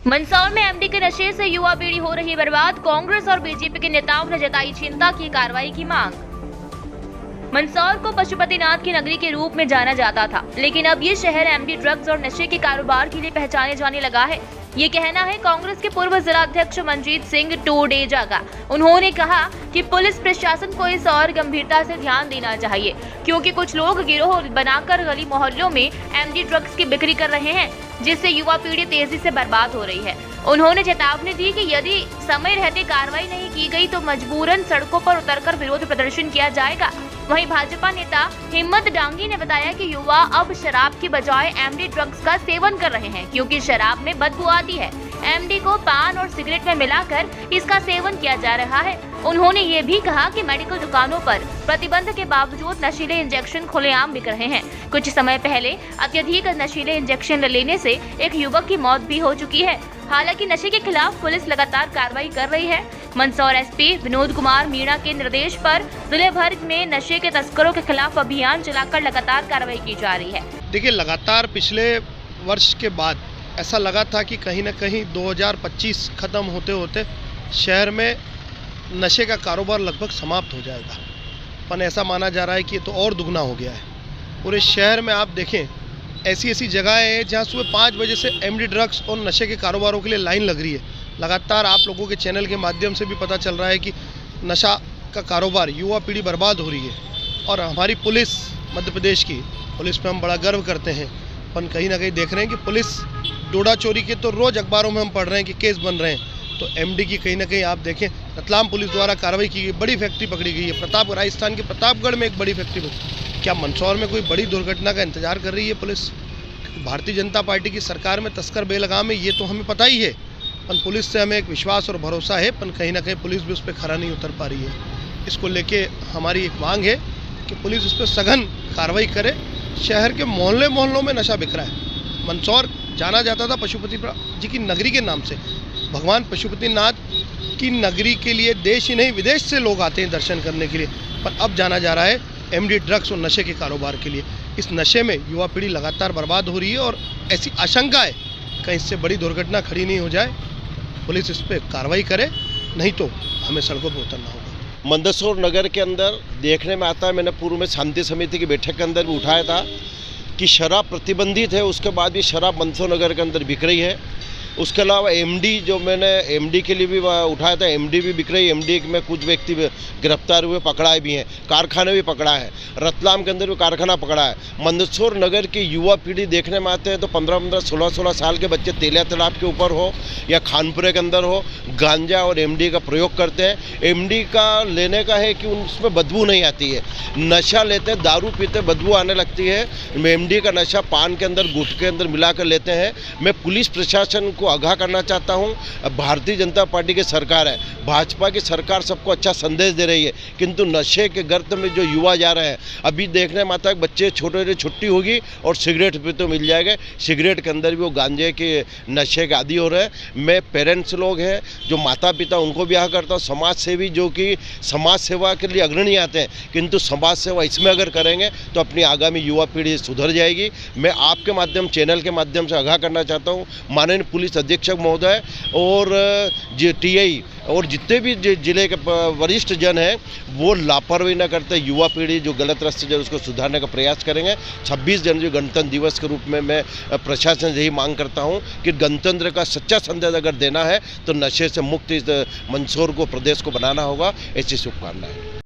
मंदसौर में एमडी के नशे से युवा पीढ़ी हो रही बर्बाद। कांग्रेस और बीजेपी के नेताओं ने जताई चिंता की कार्रवाई की मांग। मंदसौर को पशुपतिनाथ की नगरी के रूप में जाना जाता था, लेकिन अब ये शहर एमडी ड्रग्स और नशे के कारोबार के लिए पहचाने जाने लगा है। ये कहना है कांग्रेस के पूर्व जिलाध्यक्ष मनजीत सिंह टोडेजा का। उन्होंने कहा कि पुलिस प्रशासन को इस और गंभीरता से ध्यान देना चाहिए, क्योंकि कुछ लोग गिरोह बनाकर गली मोहल्लों में एमडी ड्रग्स की बिक्री कर रहे हैं, जिससे युवा पीढ़ी तेजी से बर्बाद हो रही है। उन्होंने चेतावनी दी कि यदि समय रहते कार्रवाई नहीं की गई तो मजबूरन सड़कों पर उतरकर विरोध प्रदर्शन किया जाएगा। वहीं भाजपा नेता हिम्मत डांगी ने बताया कि युवा अब शराब की बजाय एमडी ड्रग्स का सेवन कर रहे हैं, क्योंकि शराब में बदबू आती है। एमडी को पान और सिगरेट में मिलाकर इसका सेवन किया जा रहा है। उन्होंने ये भी कहा कि मेडिकल दुकानों पर प्रतिबंध के बावजूद नशीले इंजेक्शन खुलेआम बिक रहे हैं। कुछ समय पहले अत्यधिक नशीले इंजेक्शन लेने से एक युवक की मौत भी हो चुकी है। हालांकि नशे के खिलाफ पुलिस लगातार कार्रवाई कर रही है। मंदसौर एसपी विनोद कुमार मीणा के निर्देश पर जिले भर में नशे के तस्करों के खिलाफ अभियान चलाकर लगातार कार्रवाई की जा रही है। देखिए, लगातार पिछले वर्ष के बाद ऐसा लगा था कि कहीं न कहीं 2025 खत्म होते होते शहर में नशे का कारोबार लगभग समाप्त हो जाएगा, पर ऐसा माना जा रहा है कि ये तो और दुगना हो गया है। पूरे शहर में आप देखें, ऐसी ऐसी जगहें हैं जहाँ सुबह 5 बजे से एमडी ड्रग्स और नशे के कारोबारों के लिए लाइन लग रही है। लगातार आप लोगों के चैनल के माध्यम से भी पता चल रहा है कि नशा का कारोबार, युवा पीढ़ी बर्बाद हो रही है। और हमारी पुलिस, मध्य प्रदेश की पुलिस पे हम बड़ा गर्व करते हैं, पर कहीं ना कहीं देख रहे हैं कि पुलिस डोडा चोरी के तो रोज़ अखबारों में हम पढ़ रहे हैं कि केस बन रहे हैं। तो एमडी की कहीं ना कहीं आप देखें, रतलाम पुलिस द्वारा कार्रवाई की गई, बड़ी फैक्ट्री पकड़ी गई है। राजस्थान के प्रतापगढ़ में एक बड़ी फैक्ट्री। क्या मंदसौर में कोई बड़ी दुर्घटना का इंतजार कर रही है पुलिस? भारतीय जनता पार्टी की सरकार में तस्कर बेलगाम है, ये तो हमें पता ही है, पर पुलिस से हमें एक विश्वास और भरोसा है, पर कहीं ना कहीं पुलिस भी उस पर खरा नहीं उतर पा रही है। इसको लेके हमारी एक मांग है कि पुलिस उस पर सघन कार्रवाई करे। शहर के मोहल्लों में नशा बिक रहा है। मंदसौर जाना जाता था पशुपति जी की नगरी के नाम से। भगवान पशुपतिनाथ की नगरी के लिए देश ही नहीं विदेश से लोग आते हैं दर्शन करने के लिए, पर अब जाना जा रहा है एमडी ड्रग्स और नशे के कारोबार के लिए। इस नशे में युवा पीढ़ी लगातार बर्बाद हो रही है और ऐसी आशंका है कहीं इससे बड़ी दुर्घटना खड़ी नहीं हो जाए। पुलिस इस पर कार्रवाई करे, नहीं तो हमें सड़कों पर उतरना होगा। मंदसौर नगर के अंदर देखने में आता है, मैंने पूर्व में शांति समिति की बैठक के अंदर भी उठाया था कि शराब प्रतिबंधित है, उसके बाद भी शराब मंदसौर नगर के अंदर बिक रही है। उसके अलावा एमडी, जो मैंने एमडी के लिए भी उठाया था, एमडी भी बिक रही है। एमडी में कुछ व्यक्ति गिरफ्तार हुए, पकड़ाए भी हैं, कारखाने भी पकड़ा है, रतलाम के अंदर भी कारखाना पकड़ा है। मंदसौर नगर की युवा पीढ़ी देखने में आते हैं तो 15-15, 16-16 साल के बच्चे तेलिया तालाब के ऊपर हो या खानपुरे के अंदर हो, गांजा और एमडी का प्रयोग करते हैं। एमडी का लेने का है कि उसमें बदबू नहीं आती है। नशा लेते हैं, दारू पीते, बदबू आने लगती है। एमडी का नशा पान के अंदर, गुटखे के अंदर मिलाकर लेते हैं। मैं पुलिस प्रशासन को आगाह करना चाहता हूं, भारतीय जनता पार्टी की सरकार है, भाजपा की सरकार सबको अच्छा संदेश दे रही है, किंतु नशे के गर्त में जो युवा जा रहे हैं, अभी देखने में आता है बच्चे छोटे छुट्टी होगी और सिगरेट भी तो मिल जाएगा, सिगरेट के अंदर भी वो गांजे के नशे के आदी हो रहे हैं। मैं पेरेंट्स लोग हैं जो माता पिता, उनको भी आगाह करता हूँ, समाज सेवी जो कि समाज सेवा के लिए अग्रणी आते हैं, किंतु समाज सेवा इसमें अगर करेंगे तो अपनी आगामी युवा पीढ़ी सुधर जाएगी। मैं आपके माध्यम, चैनल के माध्यम से आगाह करना चाहता हूँ माननीय पुलिस अधीक्षक महोदय और टीआई और जितने भी जिले के वरिष्ठ जन हैं, वो लापरवाही न करते, युवा पीढ़ी जो गलत रास्ते जो उसको सुधारने का प्रयास करेंगे। 26 जनवरी गणतंत्र दिवस के रूप में मैं प्रशासन से यही मांग करता हूं कि गणतंत्र का सच्चा संदेश अगर देना है तो नशे से मुक्त इस मंदसौर को, प्रदेश को बनाना होगा। ऐसी शुभकामनाएं।